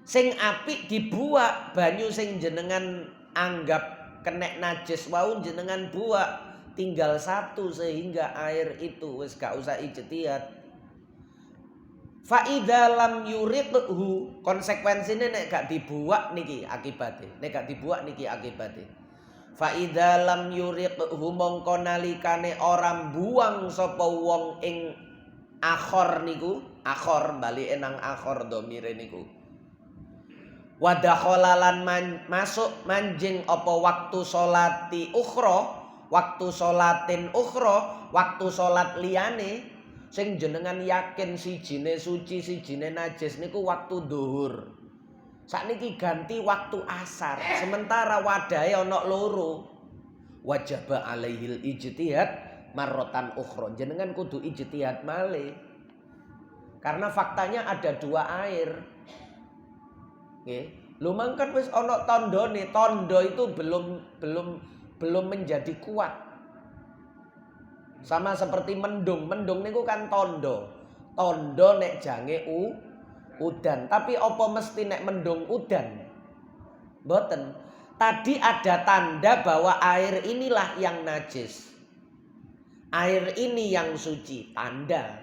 sing apik dibuak banyu sing jenengan anggap kena najis wau jenengan buak. Tinggal 1 sehingga air itu wis gak usah ijtihad. Fa idza lam yuridhu, konsekuensine nek gak dibuak niki akibate. Nek gak dibuak niki akibate. Fa idza lam yuridhu mongko nalikane ora buang sapa wong ing akhor niku, akhor balike nang akhor dhamire niku. Wa dakhalalan masuk manjing apa waktu sholati ukhra, waktu sholatin ukhra, waktu sholat liyane sing jenengan yakin sijine suci sijine najis niku waktu zuhur. Sakniki ganti waktu asar, sementara wadahe ana loro. Wajaba alaihil ijtihad marrotan ukhra. Jenengan kudu ijtihad malih. Karena faktanya ada 2 air. Nggih. Lho mangkan wis ana tandane, tanda itu belum menjadi kuat. Sama seperti mendung. Mendung niku kan tondo. Tondo nek jange udan. Tapi apa mesti nek mendung udan? Mboten. Tadi ada tanda bahwa air inilah yang najis. Air ini yang suci, tanda.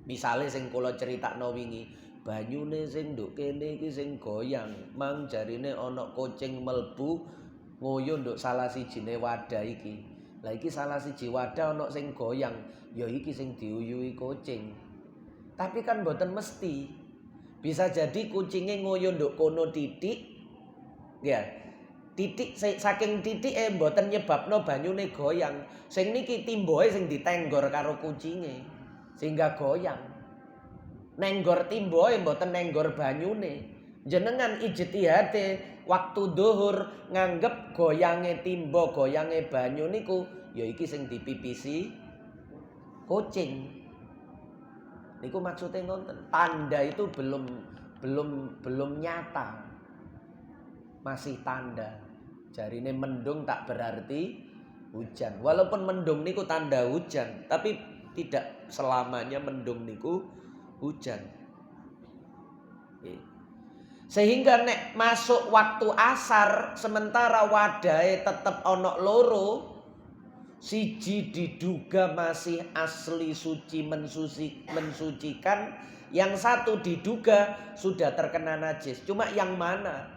Misalnya sing kula critakno wingi, banyune sing nduk kene iki sing goyang, mang jarine ana kucing mlebu ngoyo nduk salah sijine wadah iki. Lah iki salah siji wadah ana sing goyang, ya iki sing diuyuhi kucing. Tapi kan mboten mesti. Bisa jadi kucingnya ngoyo nduk kono titik, ya. Titik saking titike mboten nyebabno banyune goyang. Sing niki timbohe sing ditenggor karo kucinge sehingga goyang. Nenggor timbohe mboten nenggor banyune. Jenengan ijtihate waktu dhuhur nganggep goyange timbo, goyange banyu niku ya iki sing dipipisi kucing. Niku maksudnya ngoten. Tanda itu belum nyata. Masih tanda. Jarine mendung tak berarti hujan. Walaupun mendung niku tanda hujan, tapi tidak selamanya mendung niku hujan. Sehingga nek masuk waktu asar sementara wadahe tetep ana loro, siji diduga masih asli suci mensucikan, yang satu diduga sudah terkena najis. Cuma yang mana?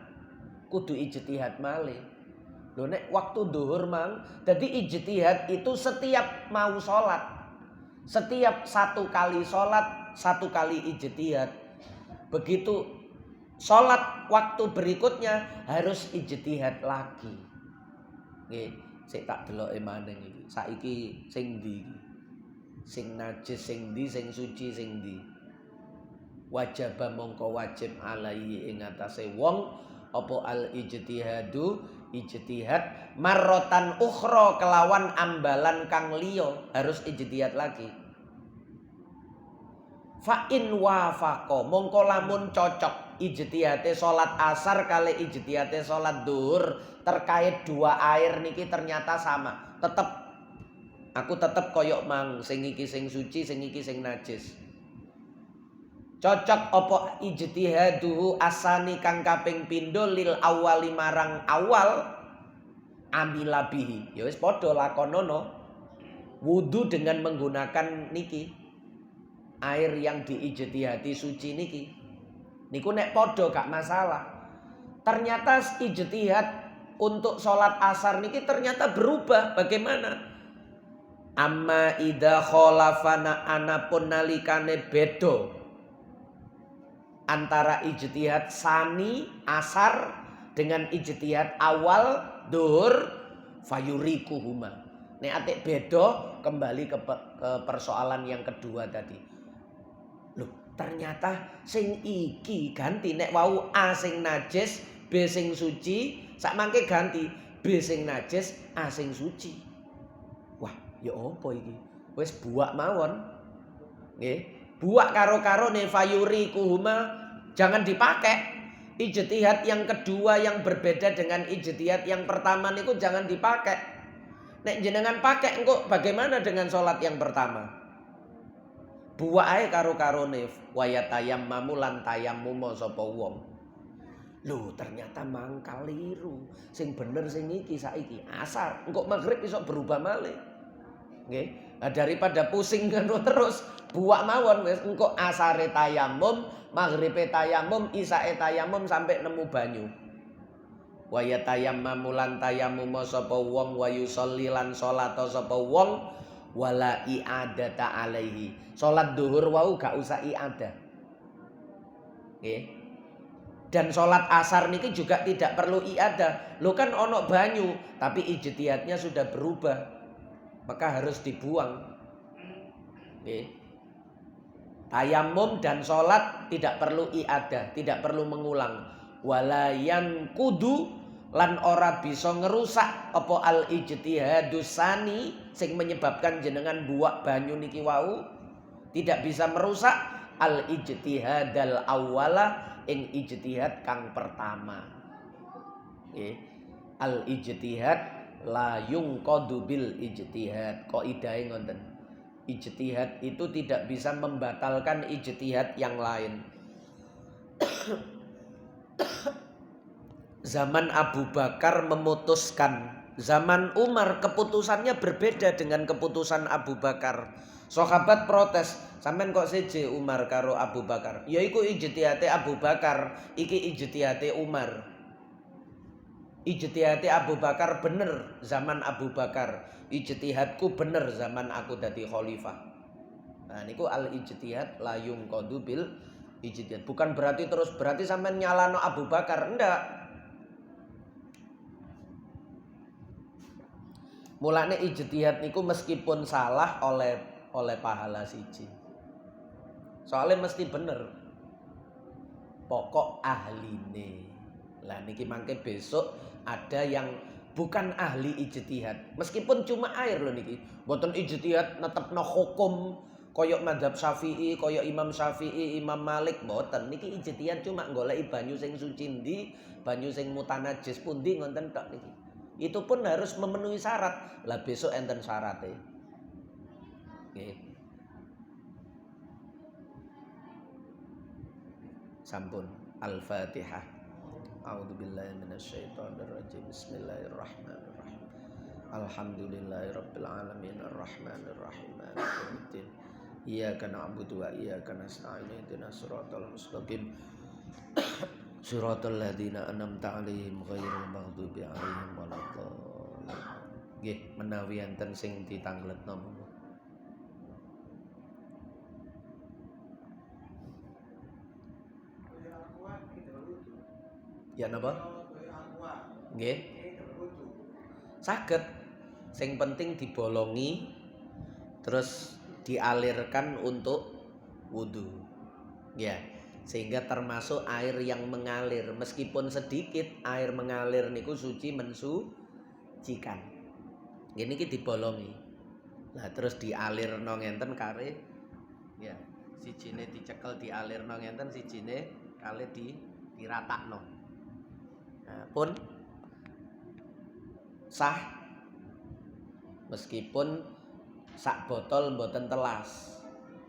Kudu ijtihad malih. Lho nek waktu duhur mang, jadi ijtihad itu setiap mau sholat, setiap satu kali sholat, satu kali ijtihad. Begitu sholat waktu berikutnya harus ijtihad lagi. Nggih, sik tak deloke maneh iki. Saiki sing ndi iki? Sing najis sing ndi, sing suci sing ndi? Wajaba mongko wajib alaihi ing atase wong apa al ijtihadu ijtihad marrotan ukhra kelawan ambalan kang liya, harus ijtihad lagi. Fa in wafaqa mongko lamun cocok ijtihate salat asar kali ijtihate salat dhuhur terkait dua air niki ternyata sama, aku tetep koyok mang, sing iki sing suci, sing iki sing najis. Cocok apa ijtihaduhu asani kang kaping pindho lil awali marang awal amila bihi. Ya wis padha lakonono. Wudu dengan menggunakan niki air yang diijtihati suci niki. Niku nek padha gak masalah. Ternyata ijtihad untuk sholat asar niki ternyata berubah. Bagaimana? Amma idza khalafana anapun nalikane bedo antara ijtihad sani asar dengan ijtihad awal dhuhur fayurikuhuma. Nek atik beda kembali ke persoalan yang kedua tadi. Loh, ternyata sing iki ganti nek wau A sing najis, B sing suci, sak mangke ganti B sing najis, A sing suci. Wah, ya apa iki? Wis buak mawon. Nggih. Buak karo-karone fayurikuhuma jangan dipakai. Ijtihad yang kedua yang berbeda dengan ijtihad yang pertama niku jangan dipakai. Nek jenengan pakai engko bagaimana dengan sholat yang pertama? Buak ae karo-karone wayatayammamu lan tayammum sapa wong. Loh, ternyata mangkal liru. Sing bener sing iki saiki asar, engko maghrib iso berubah malih. Nggih. Nah, daripada pusing kan terus buak mawon wis engko asare tayamum, maghribe tayamum, isae tayamum sampai nemu banyu. Wa yatayammamu lan tayamum sapa wong wa yusolli lan salata sapa wong wala i'adata alaihi. Salat zuhur wau gak usah i'adah. Nggih. Dan salat asar niki juga tidak perlu i'adah. Lho kan ono banyu, tapi ijtihadnya sudah berubah. Maka harus dibuang. Tayamum dan sholat tidak perlu i'adah, tidak perlu mengulang. Walayan kudu lan ora bisa ngerusak apa al ijtihadus sani sing menyebabkan jenengan buak banyu niki wau, tidak bisa merusak al ijtihadal awwala ing ijtihad kang pertama. Al ijtihad la yungqadu bil ijtihad. Kaidahe ngoten. Ijtihad itu tidak bisa membatalkan ijtihad yang lain. Zaman Abu Bakar memutuskan. Zaman Umar keputusannya berbeda dengan keputusan Abu Bakar. Sahabat protes, sampean kok seje Umar karo Abu Bakar? Ya iku ijtihate Abu Bakar, iki ijtihate Umar. Ijtihate Abu Bakar bener zaman Abu Bakar. Ijtihadku bener zaman aku dadi khalifah. Nah niku al ijtihad la yungqadu bil ijtihad. Bukan berarti sampean nyalano Abu Bakar, enggak. Mulane ijtihad niku meskipun salah oleh pahala siji. Soalnya mesti bener. Pokok ahline. Lah niki mangke besok ada yang bukan ahli ijtihad. Meskipun cuma air loh niki. Mboten ijtihad netepno hukum koyok madzhab Syafi'i, koyok Imam Syafi'i, Imam Malik mboten. Niki ijtihad cuma goleki banyu sing suci ndi, banyu sing mutanajis pundi ngoten tok niki. Itu pun harus memenuhi syarat. Lah besok enten syaratnya. Nggih. Sampun. Al-Fatihah. A'udzubillahi minasyaitonirrajim. Bismillahirrahmanirrahim. Alhamdulillahirabbil alamin arrahmanirrahim maliki yaumiddin. Iyyaka na'budu wa iyyaka nasta'in ihdinas siratal mustaqim. Siratal ladzina an'amta 'alaihim ghairil maghdubi 'alaihim waladdallin. Nggih, menawi enten sing ditangletno monggo. Ya napa? Nggih. Saged. Sing penting dibolongi terus dialirkan untuk wudu. Ya. Sehingga termasuk air yang mengalir. Meskipun sedikit air mengalir niku suci mensucikan. Ini ki dibolongi. Nah terus dialirno ngenten kare. Ya, sijine dicekel dialirno ngenten, sijine kale diratakno. Nah, pun sah. Meskipun sak botol mboten telas.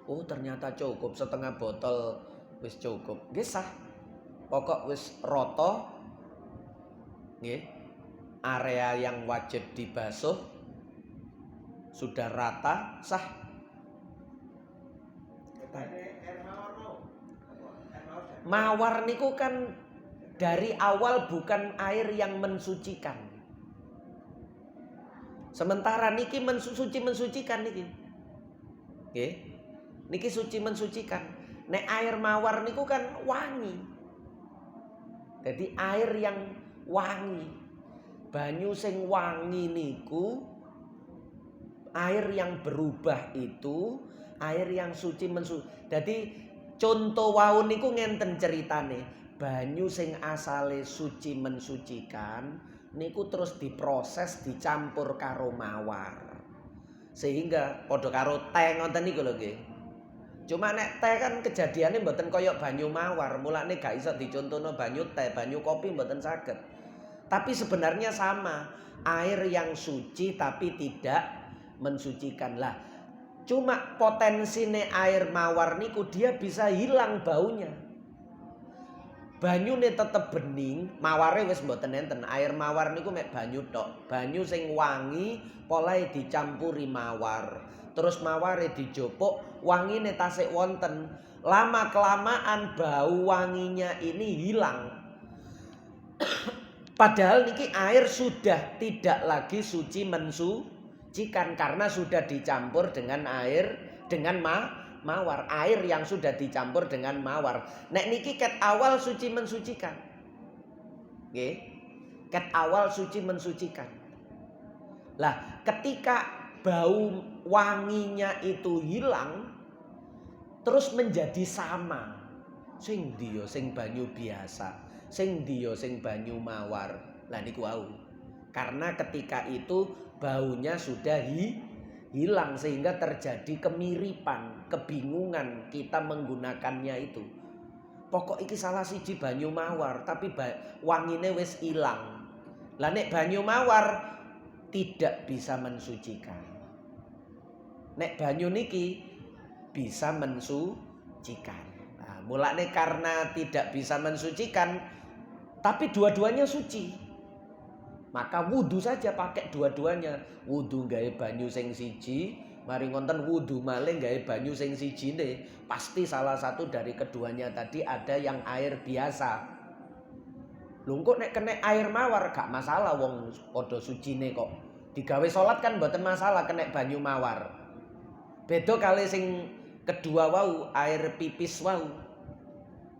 Oh, ternyata cukup setengah botol wis cukup. Nggih sah. Pokok wis rata. Nggih. Area yang wajib dibasuh sudah rata, sah. Mawar niku kan dari awal bukan air yang mensucikan. Sementara niki mensucikan niki. Nggih. Niki suci mensucikan. Nek air mawar niku kan wangi. Jadi air yang wangi. Banyu sing wangi niku air yang berubah itu air yang suci mensuci. Jadi contoh wau niku ngenten ceritane. Banyu sing asale suci mensucikan niku terus diproses dicampur karo mawar. Sehingga padha karo teh ngoten niku lho nggih. Cuma nek teh kan kejadiannya mboten koyok banyu mawar, mulane gak iso dicontohno banyu teh, banyu kopi mboten saged. Tapi sebenarnya sama, air yang suci tapi tidak mensucikan lah. Cuma potensine air mawar niku dia bisa hilang baunya. Banyune tetep bening, maware wis mboten enten. Air mawar niku mek banyu tok. Banyu sing wangi polahe dicampuri mawar. Terus maware dijopok, wangine tasik wonten. Lama kelamaan bau wanginya ini hilang. Padahal niki air sudah tidak lagi suci mensucikan karena sudah dicampur dengan air dengan mawar. Air yang sudah dicampur dengan mawar. Nek niki ket awal suci mensucikan. Nggih. Ket awal suci mensucikan. Lah, ketika bau wanginya itu hilang terus menjadi sama. Sing dia sing banyu biasa, sing dia sing banyu mawar. Lah niku wau. Karena ketika itu baunya sudah hilang sehingga terjadi kemiripan, kebingungan kita menggunakannya itu. Pokok iki salah siji banyu mawar tapi wangine wis ilang. Lah nek banyu mawar tidak bisa mensucikan. Nek banyu niki bisa mensucikan. Nah, mulane karena tidak bisa mensucikan, Tapi dua-duanya suci. Maka wudu saja pakai dua-duanya. Wudu gawe banyu sing siji, mari ngonten wudu malih gawe banyu sing sijine. Pasti salah satu dari keduanya tadi ada yang air biasa. Lho kok nek kena air mawar gak masalah wong padha sucine kok. Digawe salat kan mboten masalah kena banyu mawar. Beda kali sing kedua wau air pipis wau.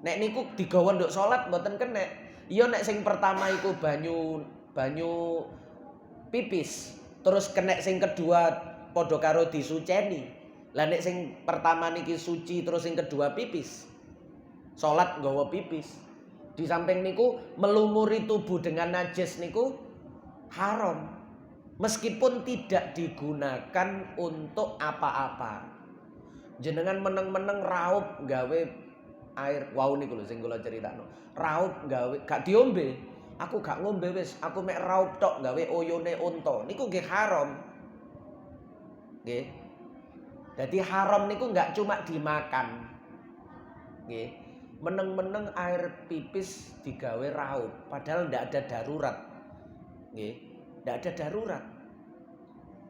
Nek niku digawa nduk salat mboten kena. Iya nek sing pertama iku banyu pipis, terus kena sing kedua padha karo disuceni. Lah nek sing pertama niki suci terus sing kedua pipis. Salat nggawa pipis. Di samping niku melumuri tubuh dengan najis niku haram. Meskipun tidak digunakan untuk apa-apa. Jenengan meneng-meneng raup gawe air wau niku lho sing kula critakno. Raup gawe gak diombe. Aku gak ngombe wis, aku mek raup tok gawe oyone unta. Niku nggih haram. Nggih. Jadi haram niku enggak cuma dimakan. Nggih. Meneng-meneng air pipis digawe raup, padahal ndak ada darurat. Nggih. Ndak ada darurat.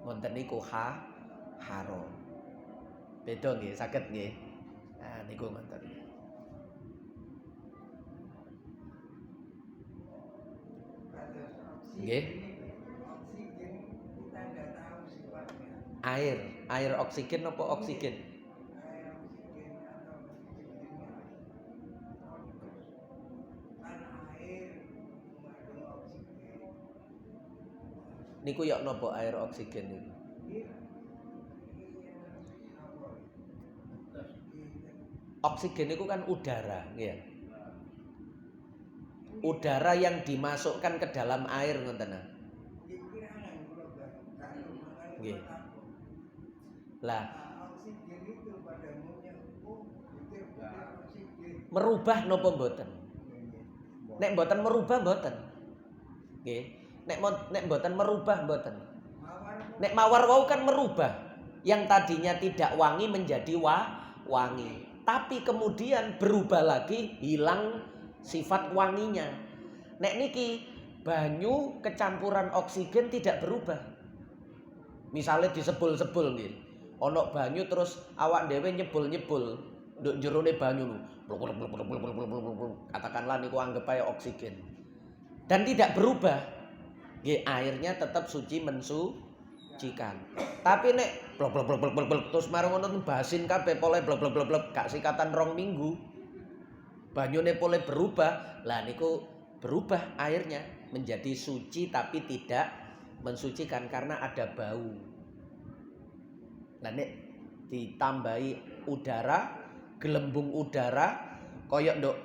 Wonten niku haram. Beda nggih, saged nggih. Nah niku ngoten. Nggih. Air oksigen apa oksigen? Niku yok napa air oksigen niku? Oksigen niku kan udara, nggih. Udara yang dimasukkan ke dalam air ngoten. Nggih. Lah merubah napa mboten? Nek mboten merubah mboten. Nggih. Nek mboten merubah mboten. Nek mawar wau kan merubah. Yang tadinya tidak wangi menjadi wangi. Tapi kemudian berubah lagi, hilang sifat wanginya. Nek niki banyu kecampuran oksigen tidak berubah. Misalnya disebul-sebul nggih. Ana banyu terus awak dhewe nyebul-nyebul nduk jerone banyu lho. Katakanlah niku anggap ae oksigen. Dan tidak berubah. Nggih, airnya tetap suci mensucikan. Tapi nek blok terus marang ngono basin kabeh pole blok gak sikatan 2 minggu. Banyune pole berubah. Lah niku berubah airnya menjadi suci tapi tidak mensucikan karena ada bau. Nah nek ditambahi udara, gelembung udara koyok nduk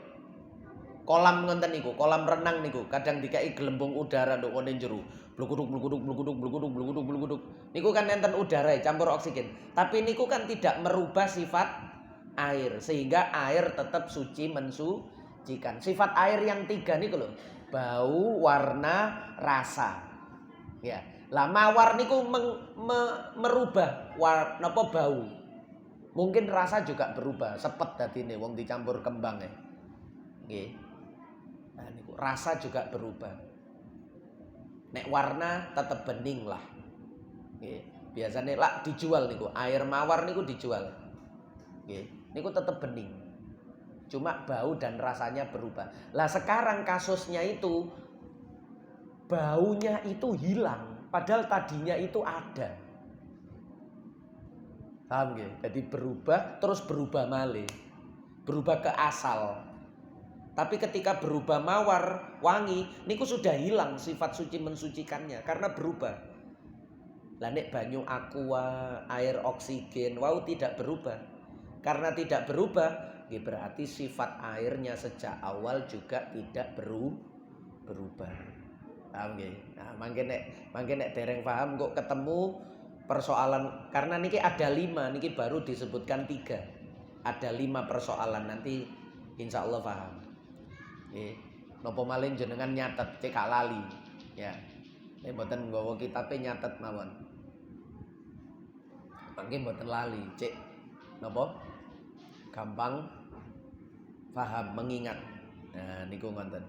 kolam ngoten niku, kolam renang niku, kadang dikai gelembung udara nduk ngene jero. Bluguduk. Niku kan enten udara campur oksigen. Tapi niku kan tidak merubah sifat air sehingga air tetap suci mensucikan. Sifat air yang 3 niku lho, bau, warna, rasa. Ya, lah mawar niku merubah napa bau. Mungkin rasa juga berubah, sepet dadine wong dicampur kembang ya. Nggih. Nah niku rasa juga berubah. Nek warna tetep bening lah. Nggih. Biasane lak dijual niku, air mawar niku dijual. Nggih. Niku tetep bening. Cuma bau dan rasanya berubah. Lah sekarang kasusnya itu baunya itu hilang, padahal tadinya itu ada. Paham nggih? Jadi berubah terus berubah malih. Berubah ke asal. Tapi ketika berubah mawar, wangi, niku sudah hilang sifat suci mensucikannya karena berubah. Lah nek banyu aqua, air oksigen, wau tidak berubah. Karena tidak berubah, berarti sifat airnya sejak awal juga tidak berubah. Paham nggih? Nah, mangke nek dereng paham kok ketemu persoalan karena niki ada 5, niki baru disebutkan 3. Ada 5 persoalan nanti insya Allah paham. Nggih. Napa malih jenengan nyatet cek lali. Ya. Nek mboten nggawa kitabe nyatet mawon. Mangke mboten lali, cek napa? Gampang paham, mengingat. Nah niku ngoten.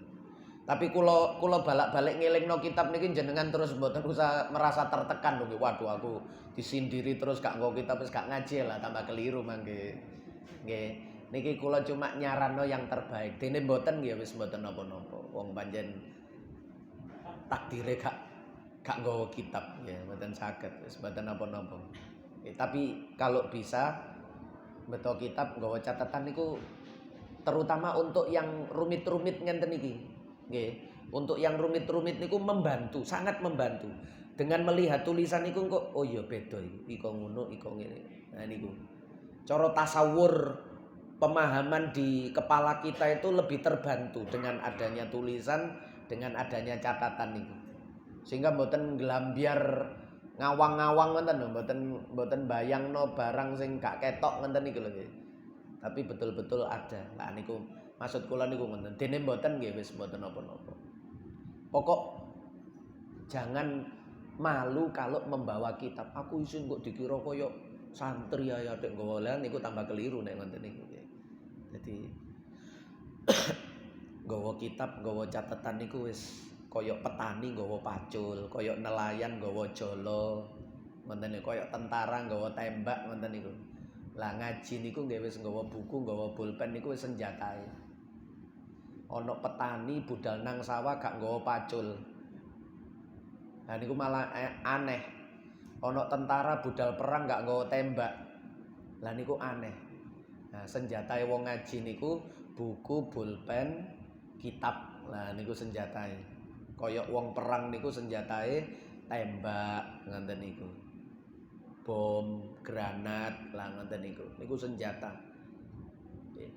Tapi kula balak-balik ngelingno kitab niki jenengan terus mboten usah merasa tertekan lho. Waduh aku disindiri terus gak nggo kitab wis gak ngaji lah tambah keliru mangke. Nggih. Niki kula cuma nyaranno yang terbaik. Dene mboten nggih wis mboten napa-napa. Wong pancen takdire gak nggawa kitab ya mboten saged wis mboten napa-napa. Tapi kalau bisa beto kitab nggawa catatan niku terutama untuk yang rumit-rumit ngenten iki. Nggih. Untuk yang rumit-rumit niku membantu, sangat membantu. Dengan melihat tulisan niku kok oh iya beda iki. Iko ngono, iko ngene. Nah niku. Cara tasawur pemahaman di kepala kita itu lebih terbantu dengan adanya tulisan, dengan adanya catatan niku. Sehingga mboten nglambiar ngawang-ngawang ngoten lho, mboten bayangno barang sing gak ketok ngoten niku lho nggih. Tapi betul-betul ada. Lah niku maksud kula niku ngoten. Dene mboten nggih wis mboten napa-napa. Pokok jangan malu kalau membawa kitab. Aku isin kok dikira koyo santri ya tek nggawa lan niku tambah keliru nek ngoten niku nggih. Dadi nggawa kitab, nggawa catatan niku wis koyo petani nggawa pacul, koyo nelayan nggawa jala. Ngoten niku koyo tentara nggawa tembak ngoten niku. Lah ngaji niku nggih wis nggawa buku, nggawa pulpen niku wis senjatae. Ana petani budal nang sawah gak nggawa pacul. Lah niku malah aneh. Ana tentara budal perang gak nggawa tembak. Lah niku aneh. Nah, senjatae wong ngaji niku buku, pulpen, kitab. Lah niku senjatae. Kaya wong perang niku senjatae tembak ngoten niku. Bom, granat, lah ngoten niku. Niku senjata. Nggih.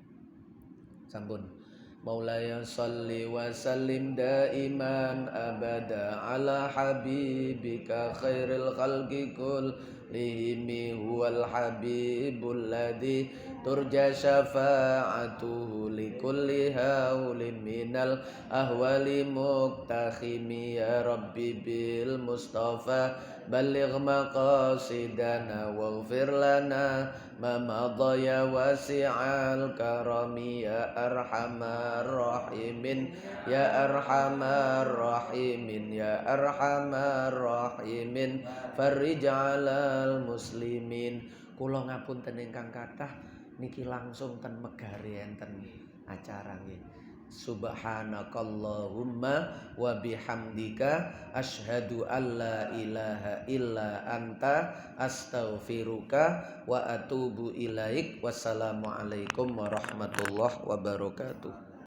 Sampun. Maulaya salli wa sallim daiman abada ala habibika khairil khalqi kullihim huwal habibul ladzi turja syafa'atuhu likulli haulin minal ahwali muqtakhimi ya rabbi bil mustafa balligh maqasidana waghfir lana ma madha ya wasi'al karami ya arhamar rahimin ya arhamar rahimin ya arhamar rahimin farij 'alal muslimin. Kula ngapunten ingkang kathah niki langsung ten megare enten acara nggih. Subhanakallahumma wa bihamdika asyhadu an la ilaha illa anta astaghfiruka wa atubu ilaik. Wassalamualaikum warahmatullahi wabarakatuh.